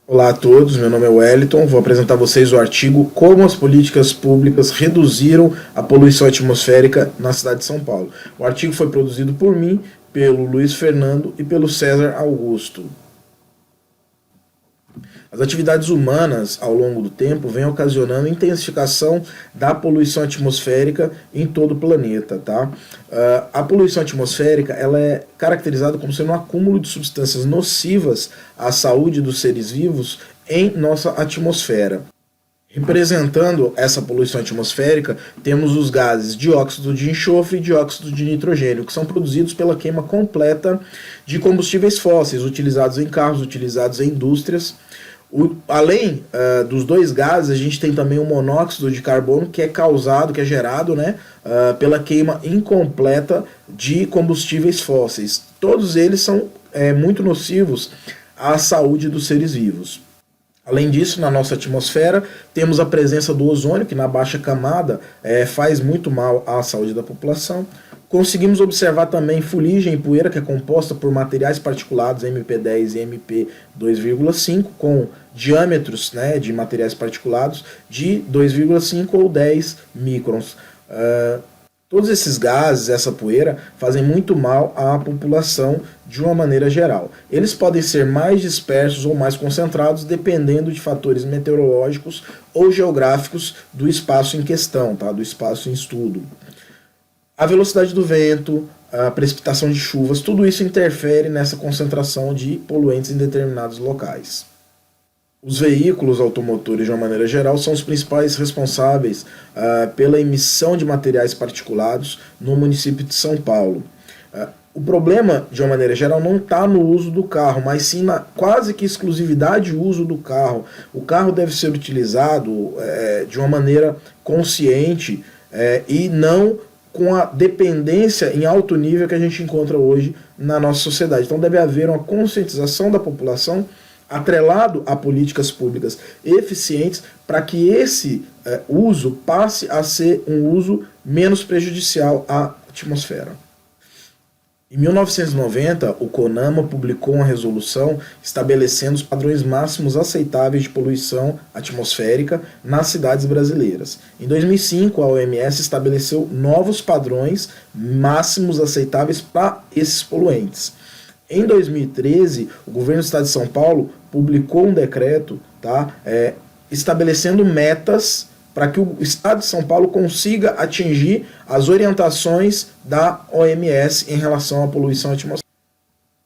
Olá a todos, meu nome é Wellington, vou apresentar a vocês o artigo Como as políticas públicas reduziram a poluição atmosférica na cidade de São Paulo. O artigo foi produzido por mim, pelo Luiz Fernando e pelo César Augusto. As atividades humanas, ao longo do tempo, vêm ocasionando intensificação da poluição atmosférica em todo o planeta. Tá? A poluição atmosférica ela é caracterizada como sendo um acúmulo de substâncias nocivas à saúde dos seres vivos em nossa atmosfera. Representando essa poluição atmosférica, temos os gases dióxido de enxofre e dióxido de nitrogênio, que são produzidos pela queima completa de combustíveis fósseis, utilizados em carros, utilizados em indústrias. Além dos dois gases, a gente tem também o monóxido de carbono, que é causado, que é gerado, né, pela queima incompleta de combustíveis fósseis. Todos eles são muito nocivos à saúde dos seres vivos. Além disso, na nossa atmosfera, temos a presença do ozônio, que na baixa camada faz muito mal à saúde da população. Conseguimos observar também fuligem e poeira, que é composta por materiais particulados MP10 e MP2,5, com diâmetros, né, de materiais particulados de 2,5 ou 10 microns. Todos esses gases, essa poeira, fazem muito mal à população de uma maneira geral. Eles podem ser mais dispersos ou mais concentrados, dependendo de fatores meteorológicos ou geográficos do espaço em questão, tá? Do espaço em estudo. A velocidade do vento, a precipitação de chuvas, tudo isso interfere nessa concentração de poluentes em determinados locais. Os veículos automotores, de uma maneira geral, são os principais responsáveis pela emissão de materiais particulados no município de São Paulo. O problema, de uma maneira geral, não está no uso do carro, mas sim na quase que exclusividade do uso do carro. O carro deve ser utilizado de uma maneira consciente e não com a dependência em alto nível que a gente encontra hoje na nossa sociedade. Então deve haver uma conscientização da população atrelado a políticas públicas eficientes para que esse uso passe a ser um uso menos prejudicial à atmosfera. Em 1990, o CONAMA publicou uma resolução estabelecendo os padrões máximos aceitáveis de poluição atmosférica nas cidades brasileiras. Em 2005, a OMS estabeleceu novos padrões máximos aceitáveis para esses poluentes. Em 2013, o governo do estado de São Paulo publicou um decreto, tá, estabelecendo metas para que o estado de São Paulo consiga atingir as orientações da OMS em relação à poluição atmosférica.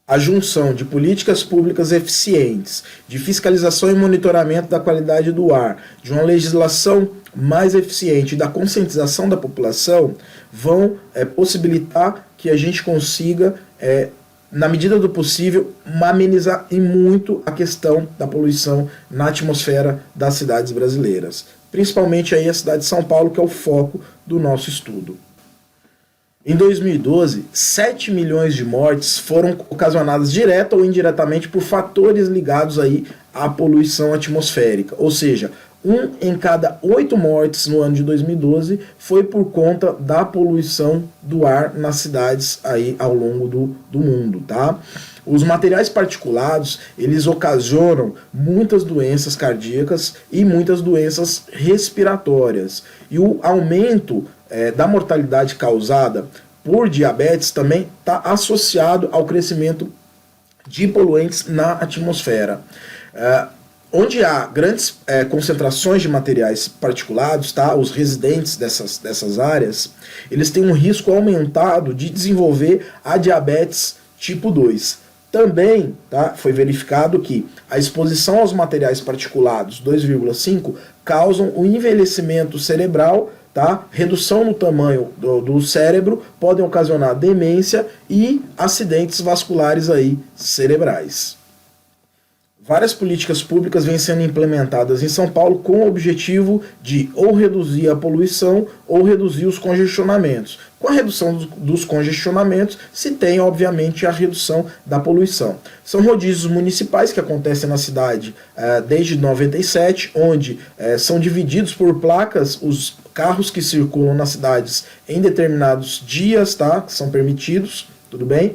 A junção de políticas públicas eficientes, de fiscalização e monitoramento da qualidade do ar, de uma legislação mais eficiente e da conscientização da população vão possibilitar que a gente consiga, na medida do possível, amenizar e muito a questão da poluição na atmosfera das cidades brasileiras. Principalmente aí a cidade de São Paulo, que é o foco do nosso estudo. Em 2012, 7 milhões de mortes foram ocasionadas direta ou indiretamente por fatores ligados aí à poluição atmosférica. Ou seja, 1 em cada 8 mortes no ano de 2012 foi por conta da poluição do ar nas cidades aí ao longo do mundo, tá? Os materiais particulados, eles ocasionam muitas doenças cardíacas e muitas doenças respiratórias. E o aumento da mortalidade causada por diabetes também está associado ao crescimento de poluentes na atmosfera. Onde há grandes concentrações de materiais particulados, tá? Os residentes dessas áreas, eles têm um risco aumentado de desenvolver a diabetes tipo 2. Também, tá, foi verificado que a exposição aos materiais particulados 2,5 causam o envelhecimento cerebral, tá, redução no tamanho do cérebro, podem ocasionar demência e acidentes vasculares aí cerebrais. Várias políticas públicas vêm sendo implementadas em São Paulo com o objetivo de ou reduzir a poluição ou reduzir os congestionamentos. Com a redução dos congestionamentos, se tem, obviamente, a redução da poluição. São rodízios municipais que acontecem na cidade desde 97, onde são divididos por placas os carros que circulam nas cidades em determinados dias, tá, que são permitidos, tudo bem?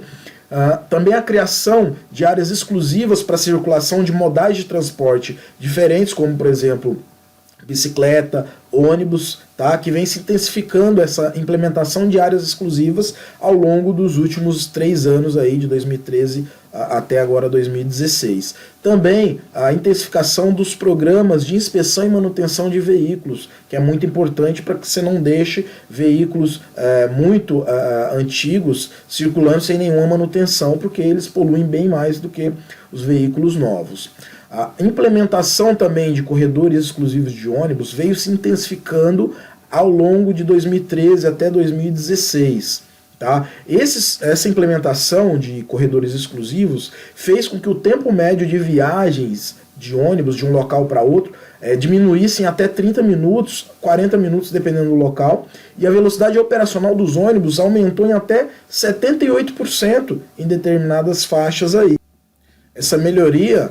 Também a criação de áreas exclusivas para circulação de modais de transporte diferentes, como, por exemplo, bicicleta, ônibus, tá? Que vem se intensificando essa implementação de áreas exclusivas ao longo dos últimos 3 anos, aí, de 2013 até agora 2016. Também a intensificação dos programas de inspeção e manutenção de veículos, que é muito importante para que você não deixe veículos muito antigos circulando sem nenhuma manutenção, porque eles poluem bem mais do que os veículos novos. A implementação também de corredores exclusivos de ônibus veio se intensificando ao longo de 2013 até 2016. Tá? Essa implementação de corredores exclusivos fez com que o tempo médio de viagens de ônibus de um local para outro diminuísse em até 30 minutos, 40 minutos dependendo do local, e a velocidade operacional dos ônibus aumentou em até 78% em determinadas faixas aí. Essa melhoria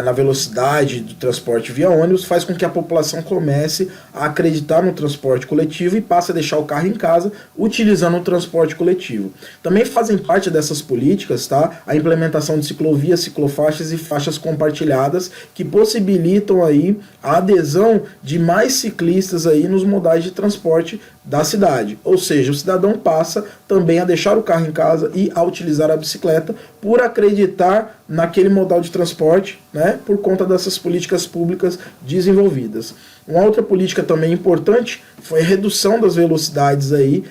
na velocidade do transporte via ônibus faz com que a população comece a acreditar no transporte coletivo e passe a deixar o carro em casa utilizando o transporte coletivo. Também fazem parte dessas políticas, tá, a implementação de ciclovias, ciclofaixas e faixas compartilhadas que possibilitam aí a adesão de mais ciclistas aí nos modais de transporte da cidade. Ou seja, o cidadão passa também a deixar o carro em casa e a utilizar a bicicleta por acreditar naquele modal de transporte, né, por conta dessas políticas públicas desenvolvidas. Uma outra política também importante foi a redução das velocidades aí,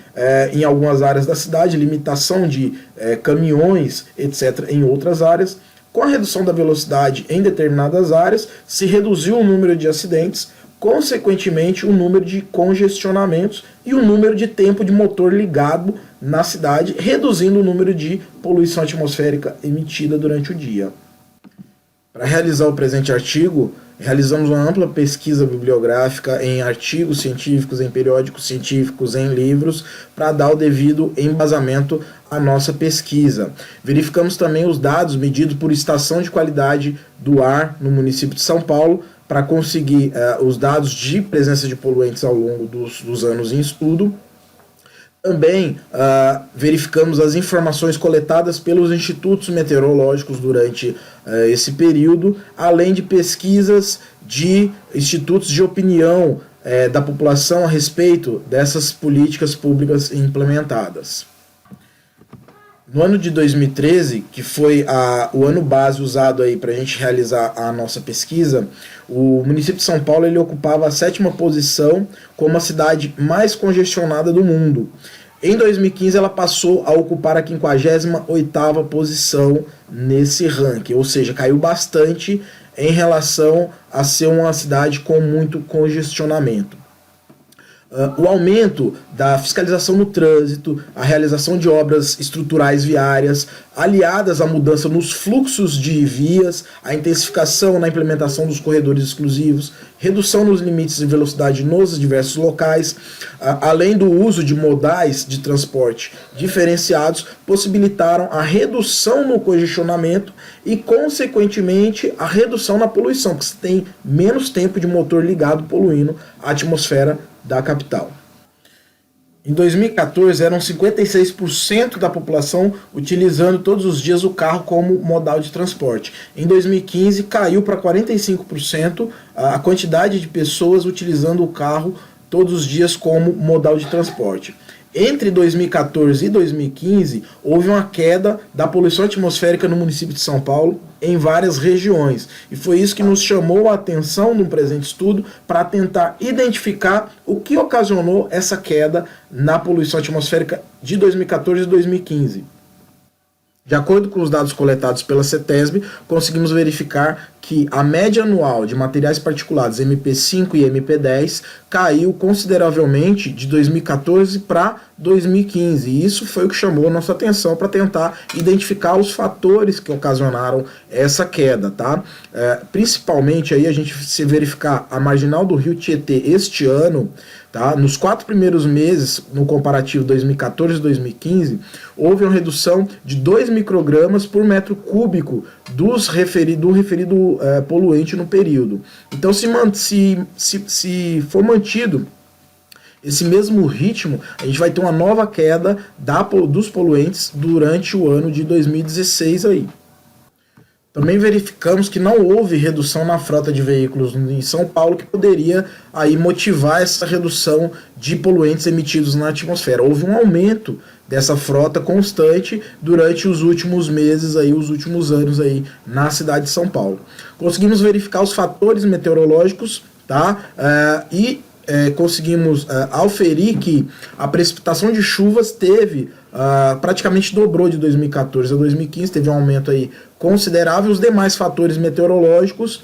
em algumas áreas da cidade, limitação de caminhões, etc., em outras áreas. Com a redução da velocidade em determinadas áreas, se reduziu o número de acidentes, consequentemente o número de congestionamentos e o número de tempo de motor ligado na cidade, reduzindo o número de poluição atmosférica emitida durante o dia. Para realizar o presente artigo, realizamos uma ampla pesquisa bibliográfica em artigos científicos, em periódicos científicos, em livros, para dar o devido embasamento à nossa pesquisa. Verificamos também os dados medidos por estação de qualidade do ar no município de São Paulo, para conseguir os dados de presença de poluentes ao longo dos anos em estudo. Também verificamos as informações coletadas pelos institutos meteorológicos durante esse período, além de pesquisas de institutos de opinião da população a respeito dessas políticas públicas implementadas. No ano de 2013, que foi o ano base usado aí para a gente realizar a nossa pesquisa, o município de São Paulo ele ocupava a 7ª posição como a cidade mais congestionada do mundo. Em 2015, ela passou a ocupar a 58ª posição nesse ranking, ou seja, caiu bastante em relação a ser uma cidade com muito congestionamento. O aumento da fiscalização no trânsito, a realização de obras estruturais viárias, aliadas à mudança nos fluxos de vias, a intensificação na implementação dos corredores exclusivos, redução nos limites de velocidade nos diversos locais, além do uso de modais de transporte diferenciados, possibilitaram a redução no congestionamento e, consequentemente, a redução na poluição, porque você tem menos tempo de motor ligado poluindo a atmosfera da capital. Em 2014, eram 56% da população utilizando todos os dias o carro como modal de transporte. Em 2015, caiu para 45% a quantidade de pessoas utilizando o carro todos os dias como modal de transporte. Entre 2014 e 2015, houve uma queda da poluição atmosférica no município de São Paulo em várias regiões. E foi isso que nos chamou a atenção no presente estudo para tentar identificar o que ocasionou essa queda na poluição atmosférica de 2014 e 2015. De acordo com os dados coletados pela CETESB, conseguimos verificar que a média anual de materiais particulados MP5 e MP10 caiu consideravelmente de 2014 para 2015. E isso foi o que chamou a nossa atenção para tentar identificar os fatores que ocasionaram essa queda, tá? Principalmente aí a gente se verificar a marginal do rio Tietê este ano, tá? Nos 4 primeiros meses, no comparativo 2014 e 2015, houve uma redução de 2 microgramas por metro cúbico do referido poluente no período. Então, se for mantido esse mesmo ritmo, a gente vai ter uma nova queda dos poluentes durante o ano de 2016 aí. Também verificamos que não houve redução na frota de veículos em São Paulo, que poderia aí motivar essa redução de poluentes emitidos na atmosfera. Houve um aumento dessa frota constante durante os últimos meses, aí, os últimos anos aí, na cidade de São Paulo. Conseguimos verificar os fatores meteorológicos, tá? Conseguimos auferir que a precipitação de chuvas praticamente dobrou de 2014 a 2015, teve um aumento aí considerável. Os demais fatores meteorológicos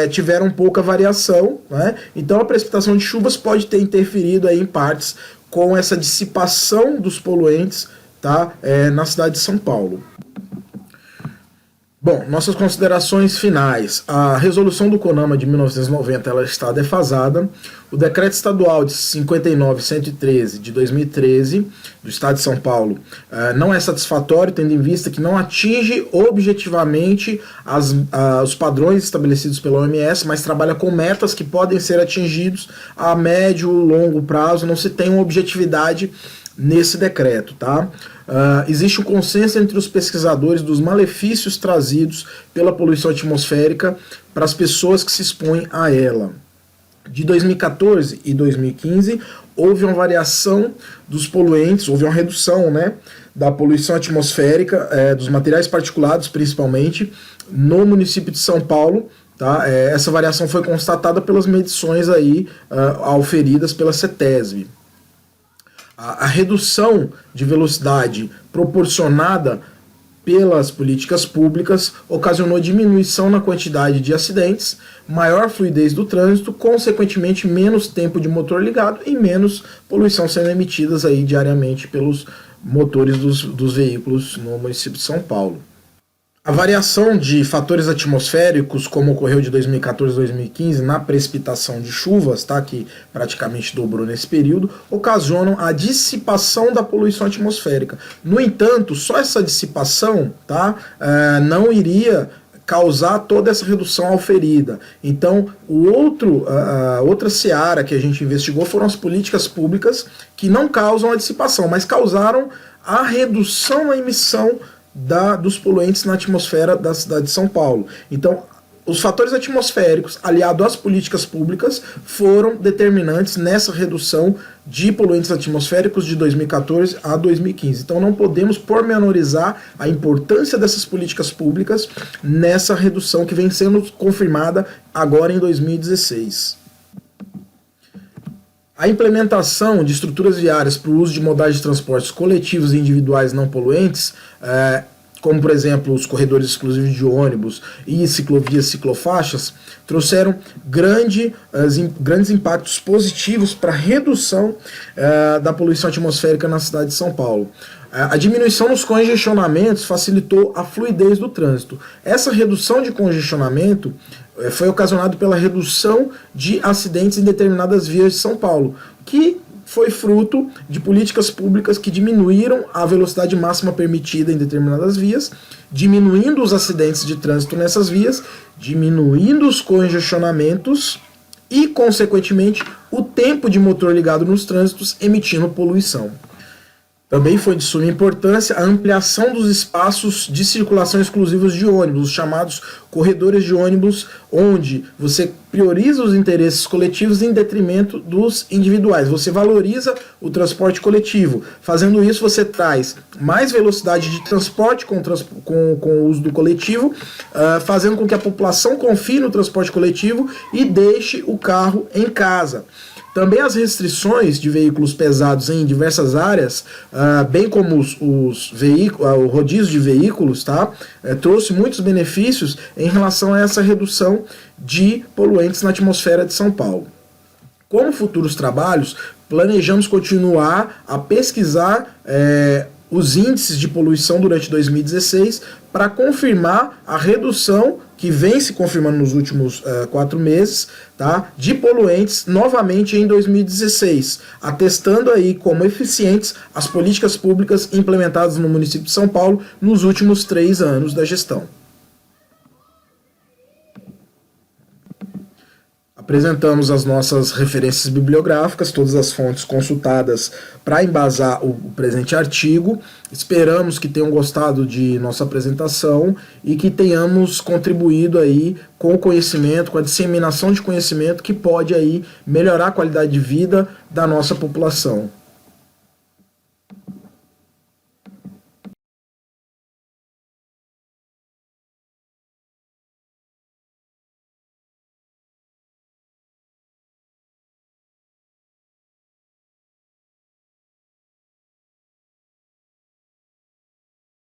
tiveram pouca variação, né? Então a precipitação de chuvas pode ter interferido aí em partes com essa dissipação dos poluentes, tá? Na cidade de São Paulo. Bom, nossas considerações finais. A resolução do CONAMA de 1990 ela está defasada. O decreto estadual de 59.113 de 2013 do Estado de São Paulo não é satisfatório, tendo em vista que não atinge objetivamente os padrões estabelecidos pela OMS, mas trabalha com metas que podem ser atingidos a médio e longo prazo. Não se tem uma objetividade nesse decreto, tá? Existe um consenso entre os pesquisadores dos malefícios trazidos pela poluição atmosférica para as pessoas que se expõem a ela. De 2014 e 2015, houve uma variação dos poluentes, houve uma redução, né, da poluição atmosférica, dos materiais particulados principalmente, no município de São Paulo. Tá? Essa variação foi constatada pelas medições aí, auferidas pela CETESB. A redução de velocidade proporcionada pelas políticas públicas ocasionou diminuição na quantidade de acidentes, maior fluidez do trânsito, consequentemente menos tempo de motor ligado e menos poluição sendo emitidas aí diariamente pelos motores dos veículos no município de São Paulo. A variação de fatores atmosféricos, como ocorreu de 2014 a 2015 na precipitação de chuvas, tá, que praticamente dobrou nesse período, ocasionam a dissipação da poluição atmosférica. No entanto, só essa dissipação, tá, não iria causar toda essa redução auferida. Então, outra seara que a gente investigou foram as políticas públicas que não causam a dissipação, mas causaram a redução na emissão dos poluentes na atmosfera da cidade de São Paulo. Então, os fatores atmosféricos, aliados às políticas públicas, foram determinantes nessa redução de poluentes atmosféricos de 2014 a 2015. Então, não podemos pormenorizar a importância dessas políticas públicas nessa redução que vem sendo confirmada agora em 2016. A implementação de estruturas viárias para o uso de modais de transportes coletivos e individuais não poluentes, como por exemplo os corredores exclusivos de ônibus e ciclovias ciclofaixas, trouxeram grandes impactos positivos para a redução da poluição atmosférica na cidade de São Paulo. A diminuição nos congestionamentos facilitou a fluidez do trânsito. Essa redução de congestionamento foi ocasionado pela redução de acidentes em determinadas vias de São Paulo, que foi fruto de políticas públicas que diminuíram a velocidade máxima permitida em determinadas vias, diminuindo os acidentes de trânsito nessas vias, diminuindo os congestionamentos e, consequentemente, o tempo de motor ligado nos trânsitos emitindo poluição. Também foi de suma importância a ampliação dos espaços de circulação exclusivos de ônibus, os chamados corredores de ônibus, onde você prioriza os interesses coletivos em detrimento dos individuais. Você valoriza o transporte coletivo. Fazendo isso, você traz mais velocidade de transporte com o uso do coletivo, fazendo com que a população confie no transporte coletivo e deixe o carro em casa. Também as restrições de veículos pesados em diversas áreas, bem como o rodízio de veículos, tá, trouxe muitos benefícios em relação a essa redução de poluentes na atmosfera de São Paulo. Como futuros trabalhos, planejamos continuar a pesquisar os índices de poluição durante 2016 para confirmar a redução que vem se confirmando nos últimos 4 meses, tá, de poluentes novamente em 2016, atestando aí como eficientes as políticas públicas implementadas no município de São Paulo nos últimos 3 anos da gestão. A Apresentamos as nossas referências bibliográficas, todas as fontes consultadas para embasar o presente artigo. Esperamos que tenham gostado de nossa apresentação e que tenhamos contribuído aí com o conhecimento, com a disseminação de conhecimento que pode aí melhorar a qualidade de vida da nossa população.